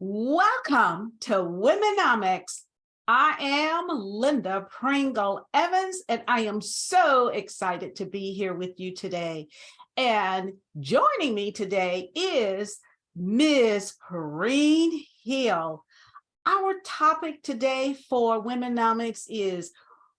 Welcome to WomeNomics. I am Linda Pringle Evans, and I am so excited to be here with you today. And joining me today is Ms. Perrine Hill. Our topic today for WomeNomics is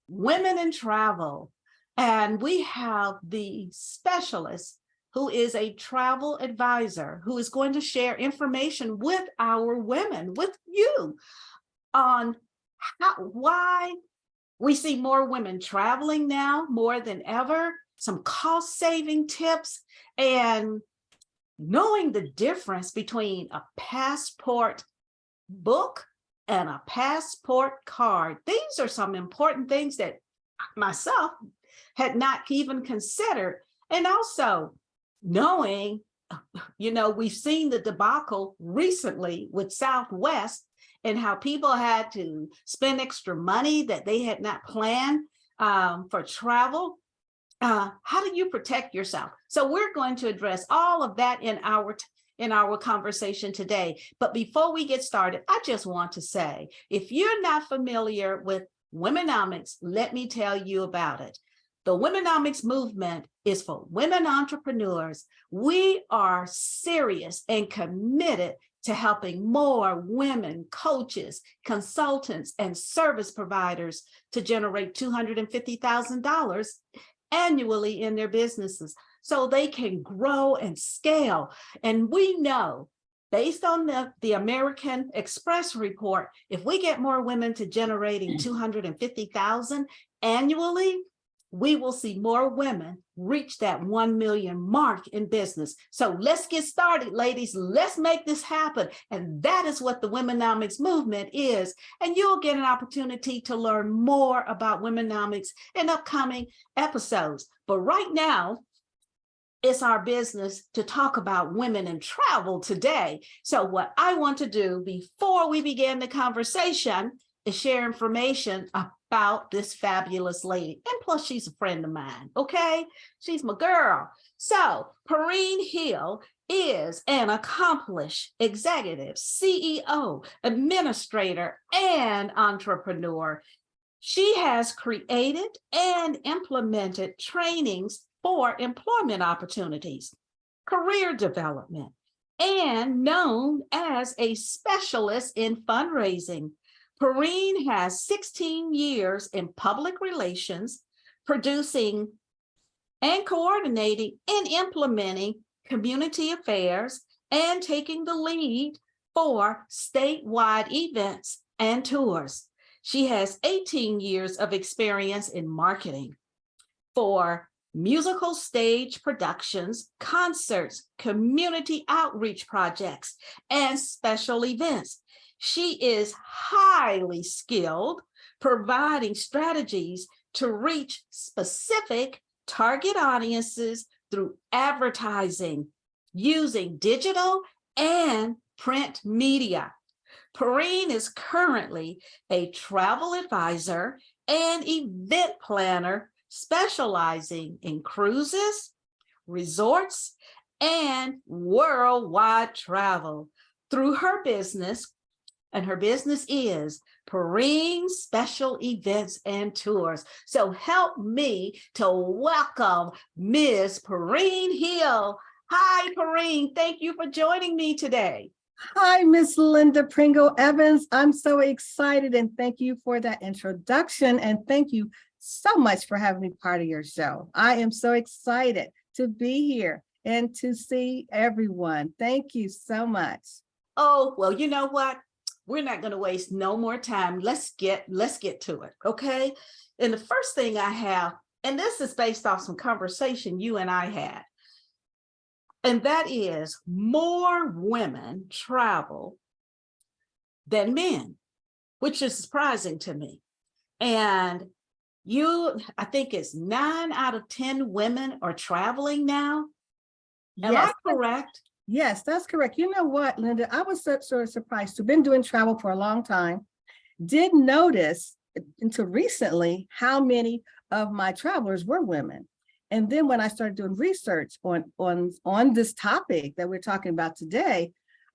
women in travel. And we have the specialist who is a travel advisor, who is going to share information with our women, with you, on why we see more women traveling now more than ever, some cost-saving tips, and knowing the difference between a passport book and a passport card. These are some important things that myself had not even considered. And also, knowing, we've seen the debacle recently with Southwest and how people had to spend extra money that they had not planned for travel. How do you protect yourself? So we're going to address all of that in our conversation today. But before we get started, I just want to say, if you're not familiar with WomeNomics, let me tell you about it. The WomeNomics movement is for women entrepreneurs. We are serious and committed to helping more women coaches, consultants, and service providers to generate $250,000 annually in their businesses so they can grow and scale. And we know, based on the American Express report, if we get more women to generating $250,000 annually, we will see more women reach that 1 million mark in business. So let's get started, ladies. Let's make this happen. And that is what the WomeNomics movement is. And you'll get an opportunity to learn more about WomeNomics in upcoming episodes. But right now, it's our business to talk about women in travel today. So what I want to do before we begin the conversation is share information about this fabulous lady. And plus, she's a friend of mine, okay? She's my girl. So Perrine Hill is an accomplished executive, CEO, administrator, and entrepreneur. She has created and implemented trainings for employment opportunities, career development, and known as a specialist in fundraising. Perrine has 16 years in public relations, producing and coordinating and implementing community affairs and taking the lead for statewide events and tours. She has 18 years of experience in marketing for musical stage productions, concerts, community outreach projects, and special events. She is highly skilled, providing strategies to reach specific target audiences through advertising, using digital and print media. Perrine is currently a travel advisor and event planner specializing in cruises, resorts, and worldwide travel through her business. And her business is Perrine Special Events and Tours. So help me to welcome Ms. Perrine Hill. Hi, Perrine. Thank you for joining me today. Hi, Miss Linda Pringle Evans. I'm so excited, and thank you for that introduction. And thank you so much for having me part of your show. I am so excited to be here and to see everyone. Thank you so much. Oh, well, you know what? We're not going to waste no more time. Let's get to it, okay? And the first thing I have, and this is based off some conversation you and I had, and that is more women travel than men, which is surprising to me. And I think it's 9 out of 10 women are traveling now. Am I correct? Yes, that's correct. You know what, Linda, I was sort of surprised. I've been doing travel for a long time. Did notice until recently how many of my travelers were women. And then when I started doing research on this topic that we're talking about today,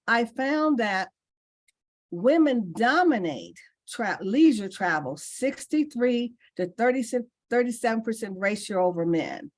I found that women dominate leisure travel, 63 to 37% ratio over men.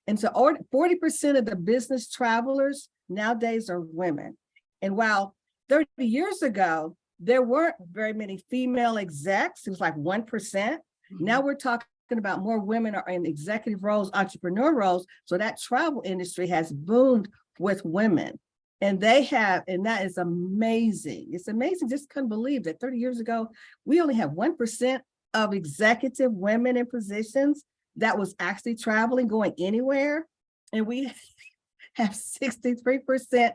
And so 40% of the business travelers nowadays are women. And while 30 years ago, there weren't very many female execs, it was like 1%. Now we're talking about more women are in executive roles, entrepreneur roles. So that travel industry has boomed with women. And that is amazing. It's amazing. Just couldn't believe that 30 years ago, we only had 1% of executive women in positions that was actually traveling, going anywhere. And we have 63%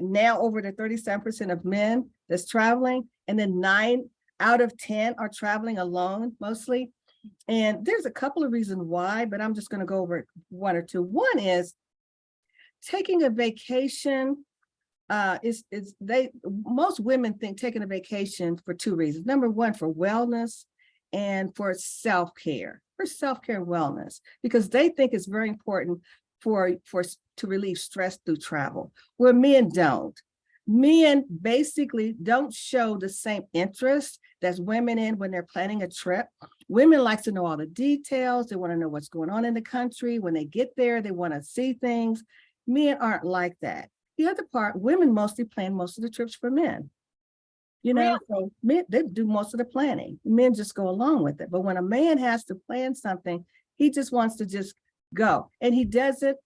now, over the 37% of men that's traveling. And then 9 out of 10 are traveling alone mostly. And there's a couple of reasons why, but I'm just going to go over one or two. One is taking a vacation. Most women think taking a vacation for 2 reasons. Number one, for wellness and for self-care, and wellness, because they think it's very important to relieve stress through travel, where men don't. Men basically don't show the same interest that women in when they're planning a trip. Women like to know all the details. They want to know what's going on in the country. When they get there, they want to see things. Men aren't like that. The other part, women mostly plan most of the trips for men. Really? So men, they do most of the planning. Men just go along with it. But when a man has to plan something, he just wants to just go. And he doesn't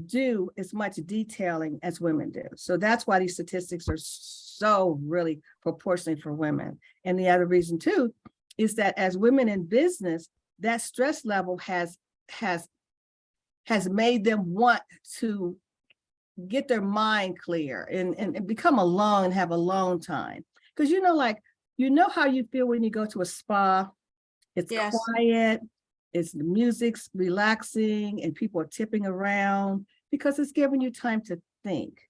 do as much detailing as women do. So that's why these statistics are so really proportionally for women. And the other reason too is that as women in business, that stress level has made them want to get their mind clear and become alone and have alone time. Because how you feel when you go to a spa. It's quiet, the music's relaxing, and people are tipping around, because it's giving you time to think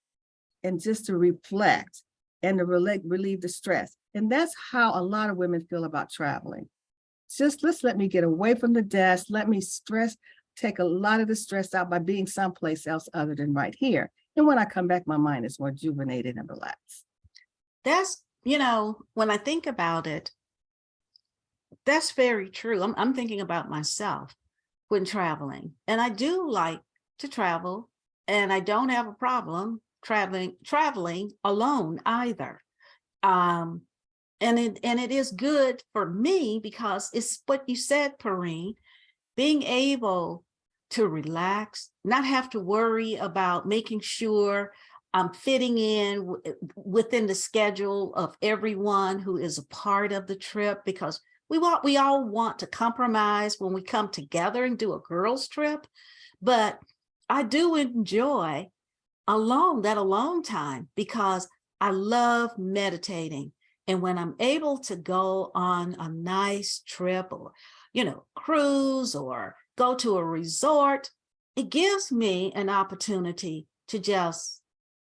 and just to reflect and to relieve the stress. And that's how a lot of women feel about traveling. Just let me get away from the desk, let me take a lot of the stress out by being someplace else other than right here. And when I come back, my mind is more rejuvenated and relaxed. That's, when I think about it, that's very true. I'm thinking about myself when traveling, and I do like to travel, and I don't have a problem traveling alone either. And it is good for me because it's what you said, Perrine, being able to relax, not have to worry about making sure I'm fitting in within the schedule of everyone who is a part of the trip, because we all want to compromise when we come together and do a girls' trip. But I do enjoy that alone time, because I love meditating. And when I'm able to go on a nice trip, or, cruise, or go to a resort, it gives me an opportunity to just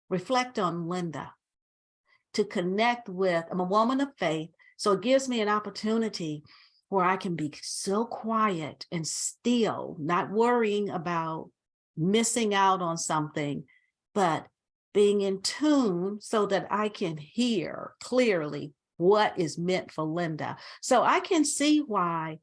reflect on Linda, to connect with, I'm a woman of faith. So it gives me an opportunity where I can be so quiet and still, not worrying about missing out on something, but being in tune so that I can hear clearly what is meant for Linda. So I can see why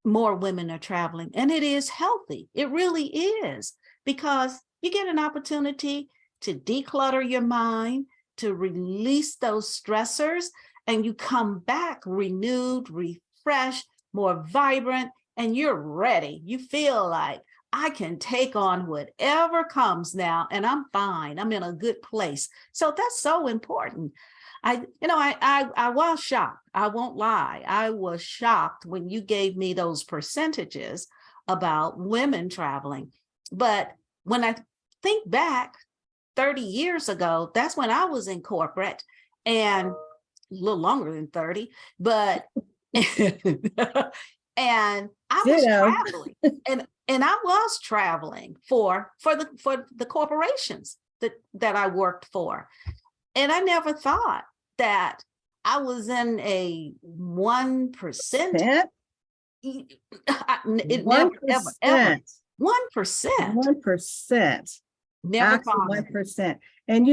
more women are traveling, and it is healthy. It really is, because you get an opportunity to declutter your mind, to release those stressors, and you come back renewed, refreshed, more vibrant, and you're ready. You feel like, I can take on whatever comes now, and I'm fine. I'm in a good place. So that's so important. I was shocked. I won't lie. I was shocked when you gave me those percentages about women traveling. But when I think back 30 years ago, that's when I was in corporate, and a little longer than 30, but and I was traveling, and I was traveling for the corporations that I worked for. And I never thought that I was in a 1%. It never, ever. 1%. 1%. Never thought 1%. And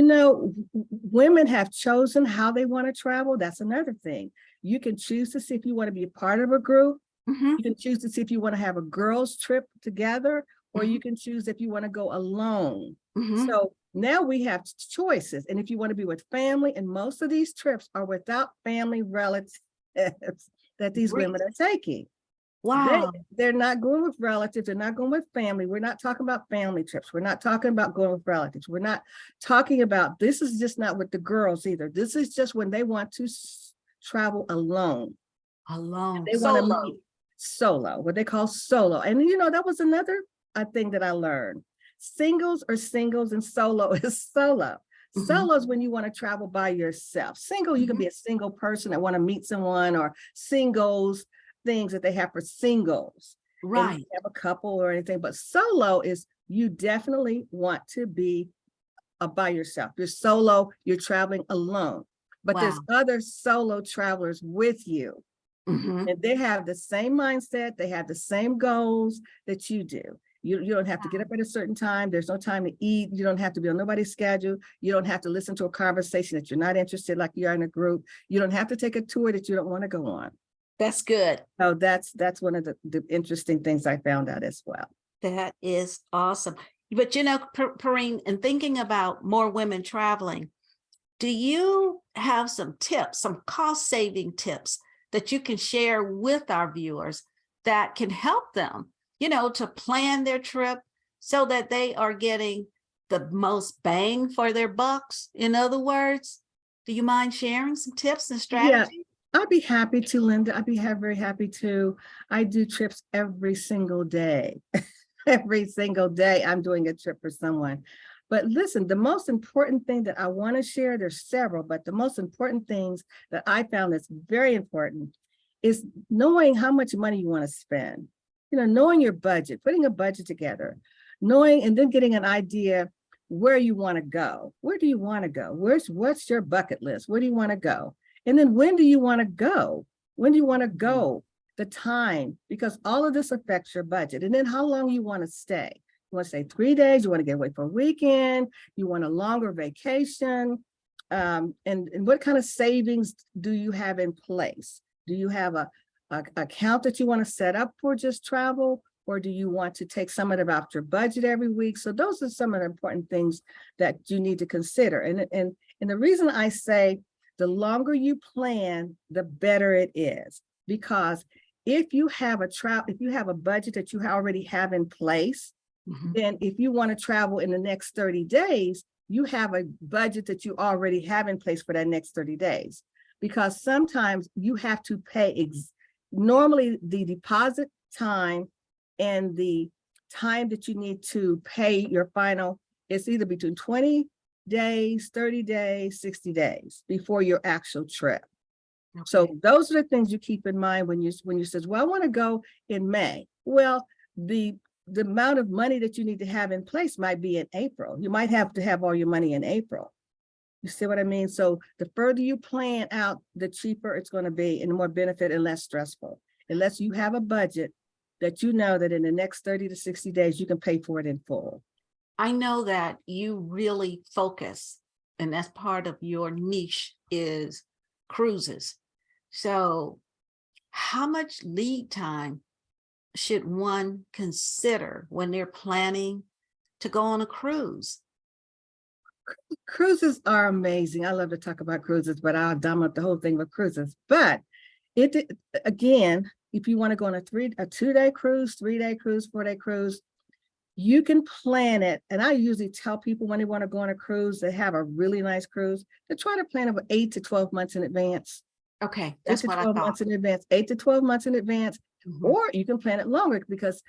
Women have chosen how they want to travel. That's another thing. You can choose to see if you want to be a part of a group. Mhm. You can choose to see if you want to have a girls' trip together, or you Mhm. can choose if you want to go alone. Mhm. So now we have choices. And if you want to be with family, and most of these trips are without family relatives that these Great. women are taking. They, Wow. they're not going with relatives. They're not going with family. We're not talking about family trips. We're not talking about going with relatives. We're not talking about, this is just not with the girls either. This is just when they want to travel alone. Alone. They want to Solo. meet solo, what they call solo. And that was another thing that I learned. Singles are singles and solo is solo. Mhm. Solo is when you want to travel by yourself. Single, you can Mhm. be a single person that want to meet someone, or singles, things that they have for singles. And you Right. have a couple or anything, but solo is you definitely want to be by yourself. You're solo, you're traveling alone, but there's Wow. other solo travelers with you. Mhm. And they have the same mindset, they have the same goals that you do. You don't have to get up at a certain time. There's no time to eat. You don't have to be on nobody's schedule. You don't have to listen to a conversation that you're not interested, like you're in a group. You don't have to take a tour that you don't want to go on. That's good. So that's one of the interesting things I found out as well. That is awesome. But Perrine, in thinking about more women traveling, do you have some tips, some cost saving tips that you can share with our viewers that can help them, to plan their trip so that they are getting the most bang for their bucks? In other words, do you mind sharing some tips and Yeah, strategies? I'd be happy to, Linda. I'd be very happy to. I do trips every single day. Every single day I'm doing a trip for someone. But listen, the most important thing that I want to share, there's several, but the most important things that I found that's very important is knowing how much money you want to spend. Knowing your budget, putting a budget together, knowing and then getting an idea where you want to go. Where do you want to go? What's your bucket list? Where do you want to go? And then when do you want to go? When do you want to go? The time, because all of this affects your budget. And then how long you want to stay. You want to stay 3 days, you want to get away for a weekend, you want a longer vacation. And what kind of savings do you have in place? Do you have a account that you want to set up for just travel? Or do you want to take some of it out your budget every week? So those are some of the important things that you need to consider. And the reason I say the longer you plan, the better it is. Because if you have a budget that you already have in place, Mhm. then if you want to travel in the next 30 days, you have a budget that you already have in place for that next 30 days. Because sometimes you have to pay normally the deposit time and the time that you need to pay your final is either between 20 days, 30 days, 60 days before your actual trip. So Okay. those are the things you keep in mind when you says, well, I want to go in May. Well, the amount of money that you need to have in place might be in April. You might have to have all your money in April. You see what I mean? So the further you plan out, the cheaper it's going to be and the more benefit and less stressful. Unless you have a budget that you know that in the next 30 to 60 days, you can pay for it in full. I know that you really focus, and that's part of your niche is cruises. So, how much lead time should one consider when they're planning to go on a cruise? Cruises are amazing. I love to talk about cruises, but I'll dumb up the whole thing with cruises. But it again, if you want to go on a 2-day cruise, 3-day cruise, 4-day cruise, you can plan it. And I usually tell people when they want to go on a cruise, they have a really nice cruise, to try to plan about 8 to 12 months in advance. Okay, 8 that's to what I 12 thought. months in advance, 8 to 12 months in advance, Mhm. or you can plan it longer because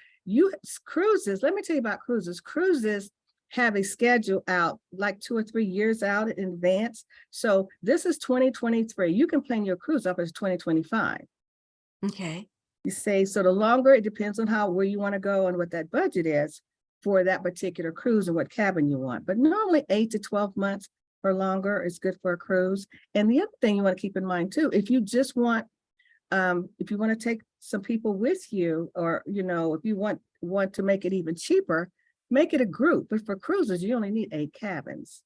cruises, let me tell you about cruises. Cruises have a schedule out like 2 or 3 years out in advance. So this is 2023. You can plan your cruise up as 2025. Okay. You say, so the longer, it depends on where you want to go and what that budget is for that particular cruise and what cabin you want. But normally 8 to 12 months or longer is good for a cruise. And the other thing you want to keep in mind too, if you just want, if you want to take some people with you, or, if you want to make it even cheaper, make it a group. But for cruises, you only need 8 cabins.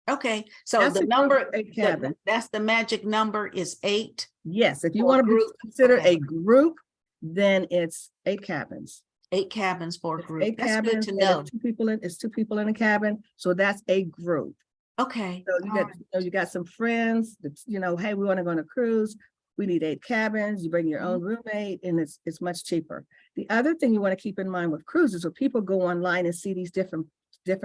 Okay, so That's the a group number, of 8 cabins. that's the magic number is 8 Yes, if you for a want to be group. considered Okay, a group, then it's 8 cabins. 8 cabins for a It's group. eight That's good cabins, to and know. it's 2 people in a cabin, so that's a group. Okay, So you all got, right. you got some friends that, hey, we want to go on a cruise. We need 8 cabins. You bring your own roommate, and it's much cheaper. The other thing you want to keep in mind with cruises, when people go online and see these different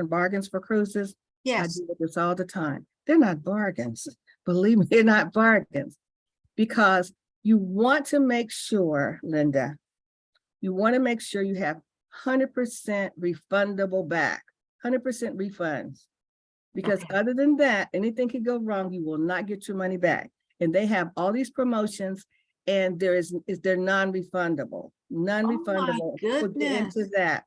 bargains for cruises, I Yes. deal with this all the time. They're not bargains. Believe me, they're not bargains, because you want to make sure, Linda, you want to make sure you have 100% refundable back, 100% refunds. Because Okay. other than that, anything can go wrong, you will not get your money back. And they have all these promotions, and they're non-refundable, Oh my non-refundable. We'll get into goodness. that.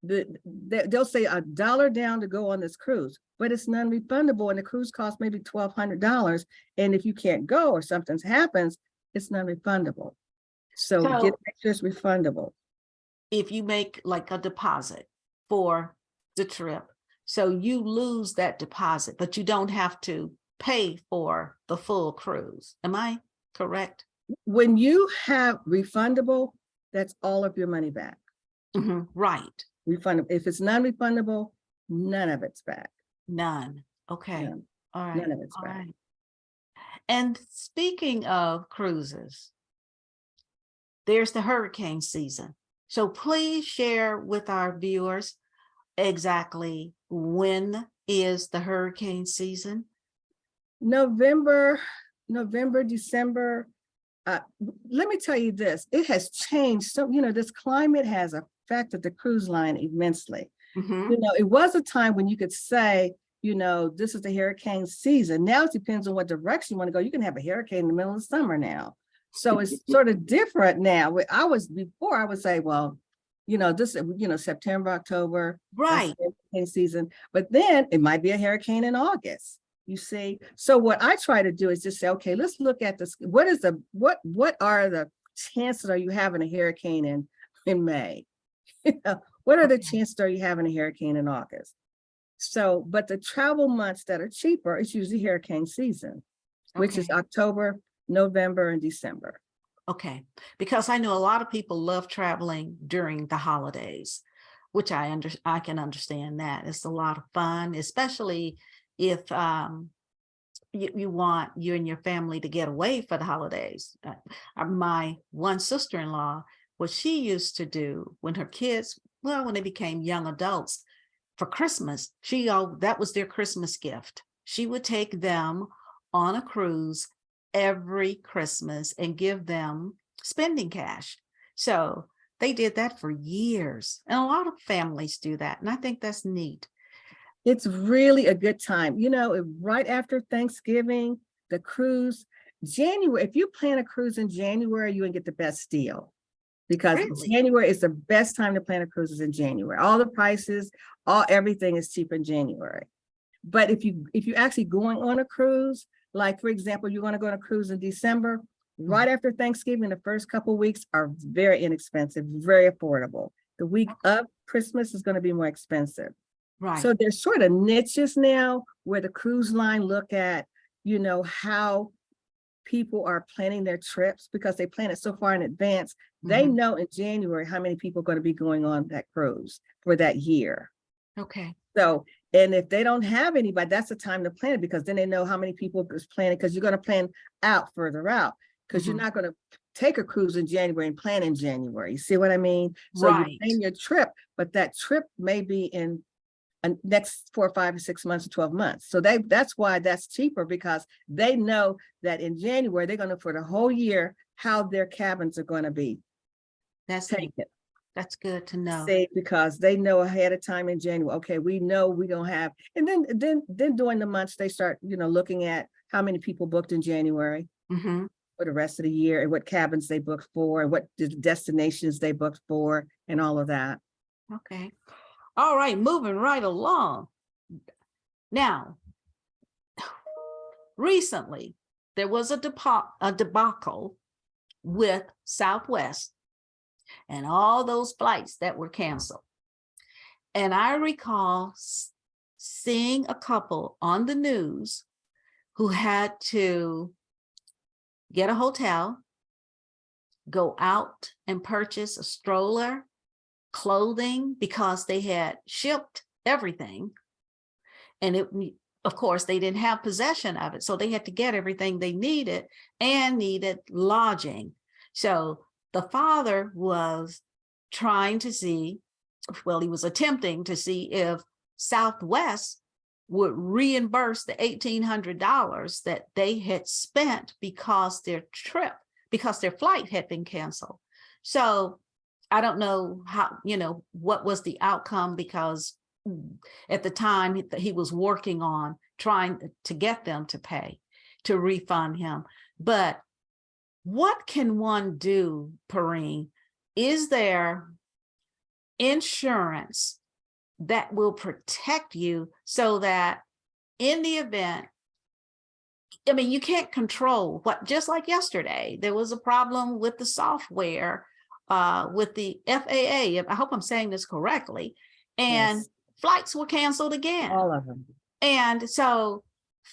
They'll say $1 down to go on this cruise, but it's non-refundable, and the cruise costs maybe $1,200. And if you can't go or something happens, it's non-refundable. So get So extras refundable. if you make like a deposit for the trip, so you lose that deposit, but you don't have to pay for the full cruise. Am I correct? When you have refundable, that's all of your money back. Right. Refundable. If it's non-refundable, none of it's back. None. Okay. None, All right. none of it's All back. right. And speaking of cruises, there's the hurricane season. So please share with our viewers exactly when is the hurricane season? November, December. Let me tell you this, it has changed. So, this climate has affected the cruise line immensely. It was a time when you could say, this is the hurricane season. Now it depends on what direction you want to go. You can have a hurricane in the middle of summer now. So it's sort of different now. Before I would say, well, this, September, October, that's Right. the hurricane season. But then it might be a hurricane in August. You see, so what I try to do is just say, okay, let's look at this. What are the chances are you having a hurricane in May? What are the chances are you having a hurricane in August? So, but the travel months that are cheaper, it's usually hurricane season, which is October, November, and December. Okay, because I know a lot of people love traveling during the holidays, which I can understand that. It's a lot of fun, especially if you want you and your family to get away for the holidays. My one sister-in-law, what she used to do when her kids, well, when they became young adults, for Christmas, that was their Christmas gift. She would take them on a cruise every Christmas and give them spending cash. So they did that for years. And a lot of families do that. And I think that's neat. It's really a good time. Right after Thanksgiving, the cruise, January, if you plan a cruise in January, you can get the best deal, because Really? January is the best time to plan a cruise is in January. All the prices, everything is cheap in January. But if you actually going on a cruise, like for example, you want to go on a cruise in December, right after Thanksgiving, the first couple of weeks are very inexpensive, very affordable. The week of Christmas is going to be more expensive. Right. So there's sort of niches now where the cruise line look at, how people are planning their trips, because they plan it so far in advance. They know in January how many people are going to be going on that cruise for that year. Okay. So, and if they don't have anybody, that's the time to plan it, because then they know how many people is planning, because you're going to plan out further out, because you're not going to take a cruise in January and plan in January. You see what I mean? So you plan your trip, but that trip may be in next 4 or 5 or 6 months or 12 months. So that's why that's cheaper, because they know that in January, they're going to, for the whole year, how their cabins are going to be taken. That's good to know. Say, because they know ahead of time in January, okay, we know we don't have, and then during the months, they start, looking at how many people booked in January for the rest of the year, and what cabins they booked for, and what destinations they booked for, and all of that. Okay. All right, moving right along. Now, recently, there was a debacle with Southwest and all those flights that were canceled. And I recall seeing a couple on the news who had to get a hotel, go out and purchase a stroller, clothing, because they had shipped everything. And of course, they didn't have possession of it. So they had to get everything they needed and needed lodging. So the father was trying to see, well, he was attempting to see if Southwest would reimburse the $1,800 that they had spent because their flight had been canceled. So I don't know how, what was the outcome, because at the time he was working on trying to get them to pay, to refund him. But what can one do, Perrine? Is there insurance that will protect you so that in the event, I mean, you can't control just like yesterday, there was a problem with the software, with the FAA. I hope I'm saying this correctly. And yes, flights were canceled again. All of them. And so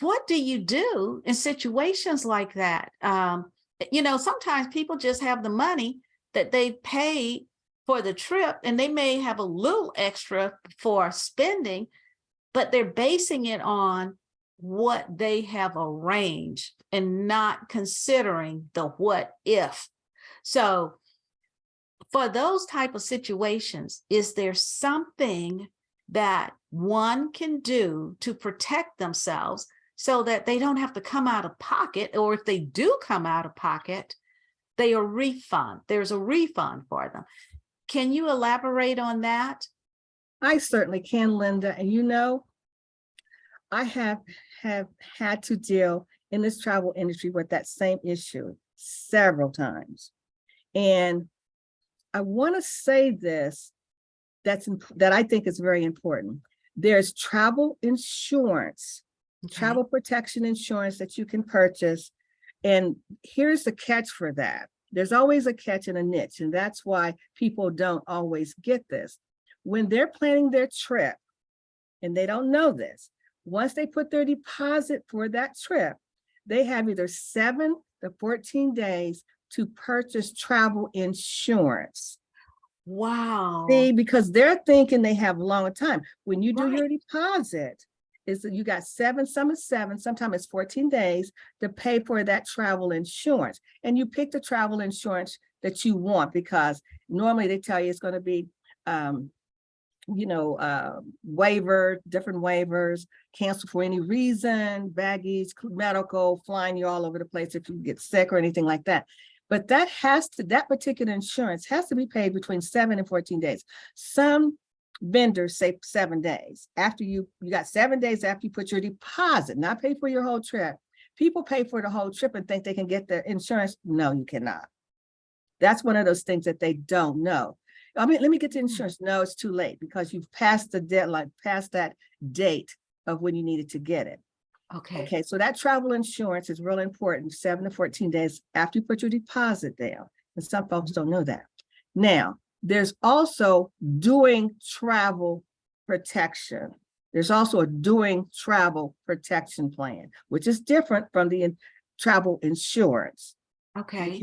what do you do in situations like that? Sometimes people just have the money that they paid for the trip, and they may have a little extra for spending, but they're basing it on what they have arranged and not considering the what if. So for those type of situations, is there something that one can do to protect themselves so that they don't have to come out of pocket, or if they do come out of pocket, there's a refund for them? Can you elaborate on that? I certainly can, Linda. And I have had to deal in this travel industry with that same issue several times. And I want to say this, that I think is very important. There's travel insurance, travel protection insurance that you can purchase. And here's the catch for that. There's always a catch and a niche, and that's why people don't always get this. When they're planning their trip, and they don't know this, once they put their deposit for that trip, they have either 7 to 14 days to purchase travel insurance. Wow. See, because they're thinking they have a long time. When you do your deposit, you got 7, some is 7, sometimes it's 14 days to pay for that travel insurance. And you pick the travel insurance that you want, because normally they tell you it's going to be, waiver, different waivers, cancel for any reason, baggage, medical, flying you all over the place if you get sick or anything like that. But that particular insurance has to be paid between 7 and 14 days. Some vendors say 7 days. After you got 7 days after you put your deposit, not pay for your whole trip. People pay for the whole trip and think they can get their insurance. No, you cannot. That's one of those things that they don't know. I mean, let me get the insurance. No, it's too late, because you've passed the deadline, past that date of when you needed to get it. Okay, so that travel insurance is really important, 7 to 14 days after you put your deposit down. And some folks don't know that. Now, there's also doing travel protection. There's also a doing travel protection plan, which is different from the travel insurance. Okay.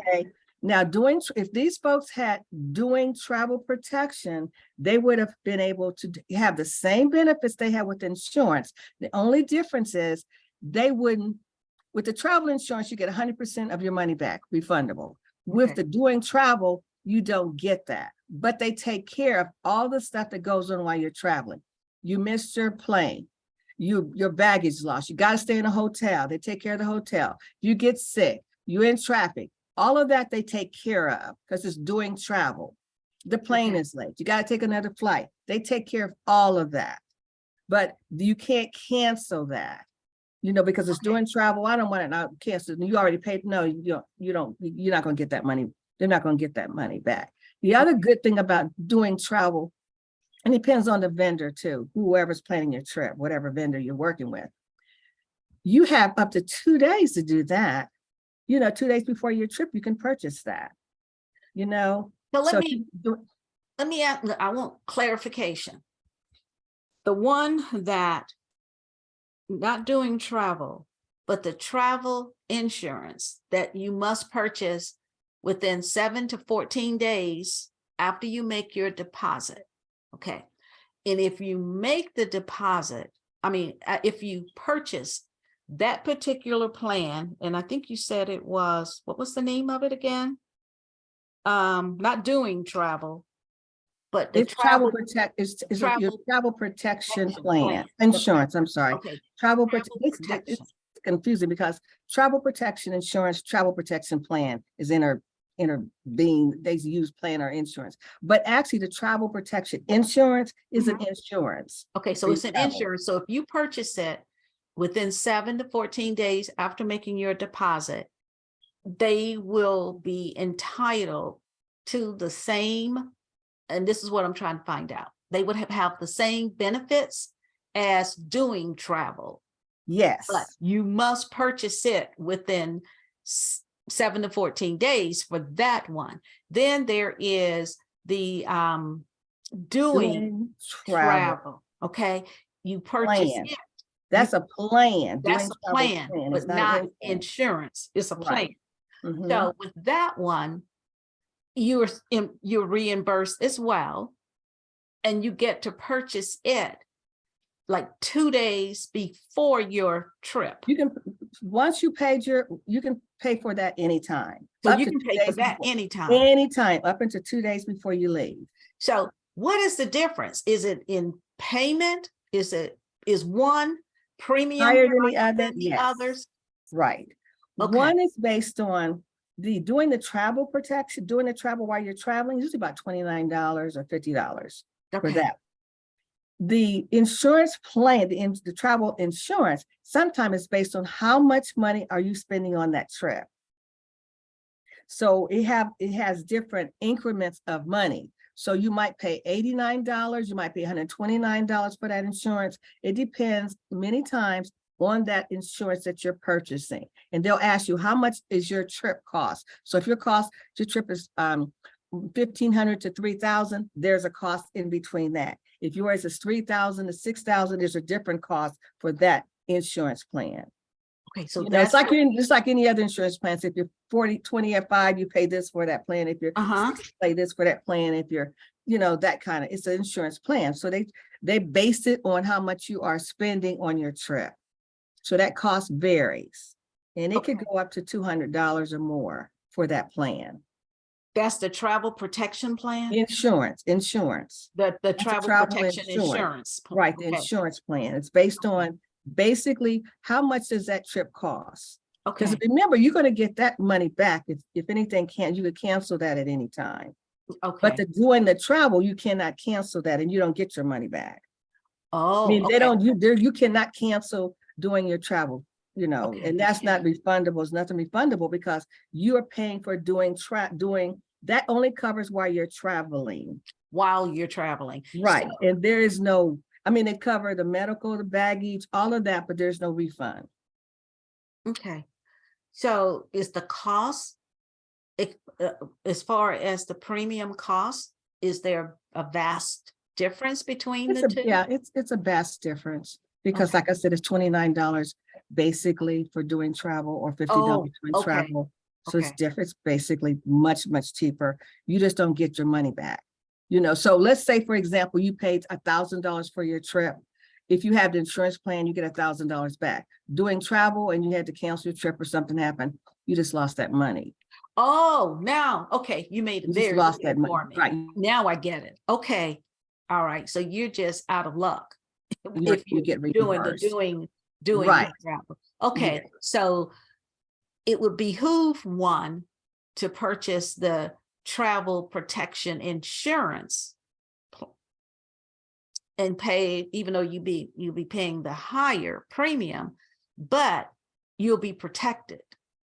Now, if these folks had doing travel protection, they would have been able to have the same benefits they have with insurance. The only difference is they wouldn't, with the travel insurance, you get 100% of your money back, refundable. With the doing travel, you don't get that, but they take care of all the stuff that goes on while you're traveling. You missed your plane, your baggage lost, you got to stay in a hotel. They take care of the hotel. You get sick, you're in traffic. All of that they take care of, because it's doing travel. The plane is late, you got to take another flight. They take care of all of that, but you can't cancel that, because it's doing travel. I don't want it now, cancel. You already paid. No, you're not going to get that money. They're not going to get that money back. The other good thing about doing travel, and it depends on the vendor too, whoever's planning your trip, whatever vendor you're working with, you have up to 2 days to do that. 2 days before your trip, you can purchase that, But let me ask, I want clarification. the one that not doing travel, but the travel insurance that you must purchase within 7 to 14 days after you make your deposit. Okay. And if you make the deposit, if you purchase that particular plan, and I think you said it was, what was the name of it again? Not doing travel, but the It's travel protect is your travel protection plan. Insurance, I'm sorry. Okay. Travel Protection. it's confusing because travel protection insurance, travel protection plan is interbeing. They use plan or insurance, but actually the travel protection insurance is an insurance. Okay, so it's an insurance. So if you purchase it within 7 to 14 days after making your deposit, they will be entitled to the same, and this is what I'm trying to find out. They would have the same benefits as doing travel. Yes. But you must purchase it within 7 to 14 days for that one. Then there is the doing travel. Okay. You purchase it. That's a plan. That's a plan, but not insurance. It's a plan. So with that one, you're reimbursed as well, and you get to purchase it like 2 days before your trip. You can, once you paid you can pay for that anytime. So you can pay for that anytime. Anytime, up until 2 days before you leave. So what is the difference? Is it in payment? Is one premium higher than the other? Than the others? Right. Okay. One is based on doing the travel protection, doing the travel while you're traveling, usually about $29 or $50 for that. The insurance plan, the travel insurance, sometimes it's based on how much money are you spending on that trip. So it has different increments of money. So you might pay $89, you might pay $129 for that insurance. It depends many times on that insurance that you're purchasing. And they'll ask you, how much is your trip cost? So if your trip is $1,500 to $3,000, there's a cost in between that. If yours is $3,000 to $6,000, there's a different cost for that insurance plan. Okay, so that's it's like any other insurance plan. So if you're 20 or 5, you pay this for that plan. If you're 60, pay this for that plan. If you're, that kind of, it's an insurance plan. So they base it on how much you are spending on your trip. So that cost varies, and it could go up to $200 or more for that plan. That's the travel protection plan? Insurance. The travel protection insurance. Right, the insurance plan. It's based on basically how much does that trip cost? Because remember, you're going to get that money back. If anything you could cancel that at any time. But doing the travel, you cannot cancel that and you don't get your money back. You cannot cancel doing your travel, and that's not refundable. It's nothing refundable because you are paying for doing that only covers while you're traveling. Right. So, and there is no, they cover the medical, the baggage, all of that, but there's no refund. Okay. So is the cost, as far as the premium cost, is there a vast difference between the two? Yeah, it's a vast difference because like I said, it's $29 basically for doing travel or $50 doing travel. So it's different. It's basically much, much cheaper. You just don't get your money back. So let's say, for example, you paid $1,000 for your trip. If you have the insurance plan, you get $1,000 back. Doing travel and you had to cancel your trip or something happened, you just lost that money. Oh, now, you made it very lost that money. Right. Now I get it. Okay. All right. So you're just out of luck if you get doing right. travel. Okay. Yeah. So it would behoove one to purchase the travel protection insurance and pay, even though you'll be paying the higher premium, but you'll be protected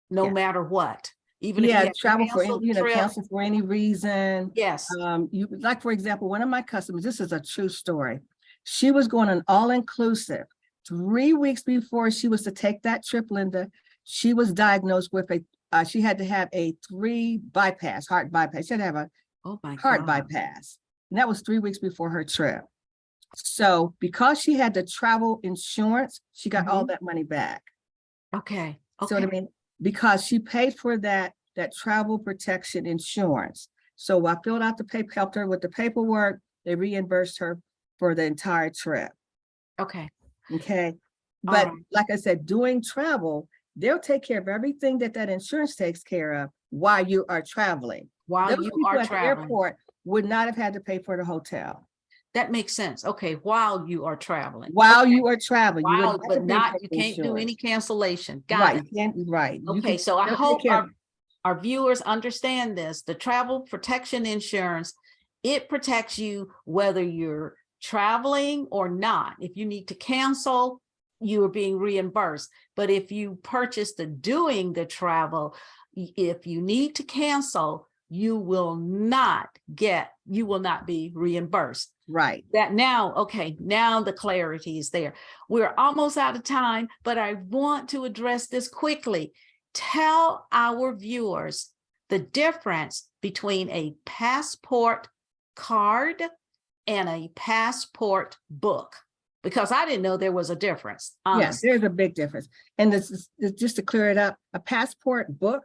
no matter what. Even if you have travel cancel for any reason. Yes. Like, for example, one of my customers, this is a true story. She was going on all-inclusive. 3 weeks before she was to take that trip, Linda, she was diagnosed with she had to have a heart bypass. She had to have a heart bypass. And that was 3 weeks before her trip. So because she had the travel insurance, she got all Mhm. that money back. Okay. So what I mean, because she paid for that travel protection insurance. So I filled out the paper, helped her with the paperwork. They reimbursed her for the entire trip. Okay. Okay. All But right. like I said, doing travel, they'll take care of everything that insurance takes care of while you are traveling. While Those you people are at the traveling. airport would not have had to pay for the hotel. That makes sense. Okay. While you are traveling. While Okay. you are traveling, you would Wow, not have but to pay for not, you the can't do any insurance. cancellation. Got Right, it. you can't, right. You Okay, can, so I they'll take hope care of. our viewers understand this. The travel protection insurance, it protects you whether you're traveling or not. If you need to cancel, you are being reimbursed. But if you purchase doing the travel, if you need to cancel, you will not be reimbursed. Right. That now, okay, now the clarity is there. We're almost out of time, but I want to address this quickly. Tell our viewers the difference between a passport card and a passport book, because I didn't know there was a difference, Yeah, honestly. there's a big difference. And this is just to clear it up, a passport book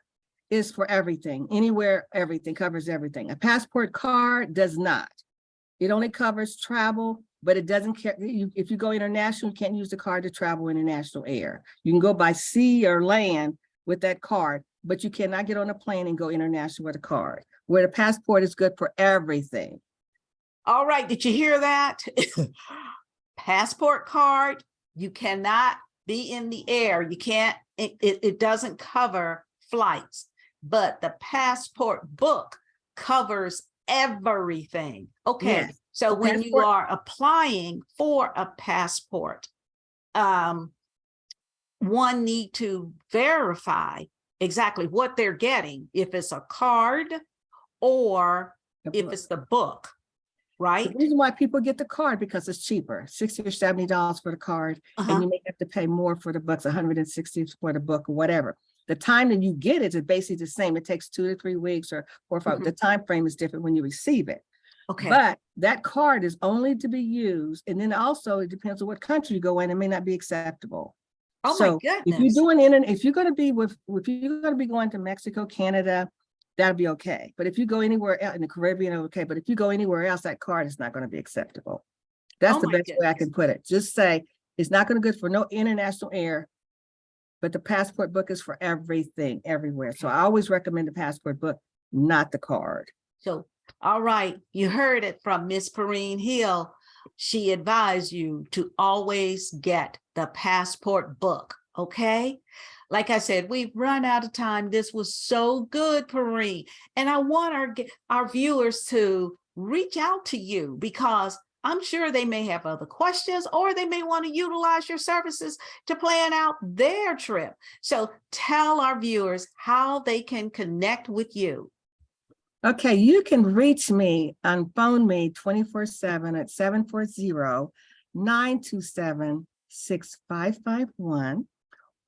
is for everything, anywhere, everything, covers everything. A passport card does not. It only covers travel, but it doesn't care. If you go international, you can't use the card to travel international air. You can go by sea or land with that card, but you cannot get on a plane and go international with a card. Where the passport is good for everything. All right, did you hear that? Passport card, you cannot be in the air. You can't, it doesn't cover flights, but the passport book covers everything. Okay, Yes. so The when you passport, are applying for a passport, one need to verify exactly what they're getting, if it's a card or if it's the book, the right? reason why people get the card, because it's cheaper, $60 or $70 for the card, and you may have to pay more for the books, 160 for the book or whatever. The time that you get it is basically the same. It takes 2 to 3 weeks or 4 or 5. The time frame is different when you receive it. Okay. But that card is only to be used, and then also it depends on what country you go in. It may not be acceptable. Oh So my goodness. if you're doing if you're going to be if you're going to be going to Mexico, Canada, that'll be okay. But if you go anywhere else in the Caribbean, okay. But if you go anywhere else, that card is not going to be acceptable. That's the best way I can put it. Just say it's not going to good for no international air, but the passport book is for everything, everywhere. So I always recommend the passport book, not the card. So, all right, you heard it from Miss Perrine Hill. She advised you to always get the passport book, okay? Like I said, we've run out of time. This was so good, Perrine. And I want our viewers to reach out to you, because I'm sure they may have other questions, or they may want to utilize your services to plan out their trip. So tell our viewers how they can connect with you. Okay, you can reach me on phone me 24/7 at 740-927-6551.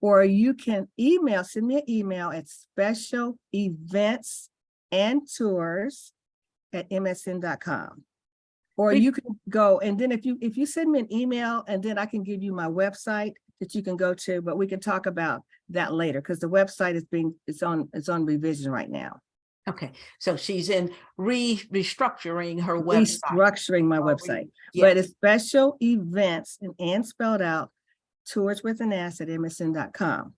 Or you can send me an email at specialeventsandtours@msn.com. Or you can go, and then if you send me an email, and then I can give you my website that you can go to, but we can talk about that later, because the website it's on revision right now. Okay, so she's in restructuring her website. Restructuring my website. Yes. But it's special events and spelled out, tours with an S at msn.com.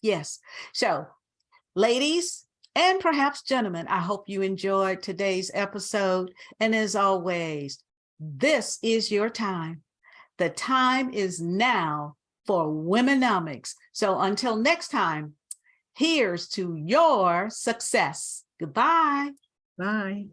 Yes. So, ladies and perhaps gentlemen, I hope you enjoyed today's episode. And as always, this is your time. The time is now for WomeNomics. So until next time, here's to your success. Goodbye. Bye.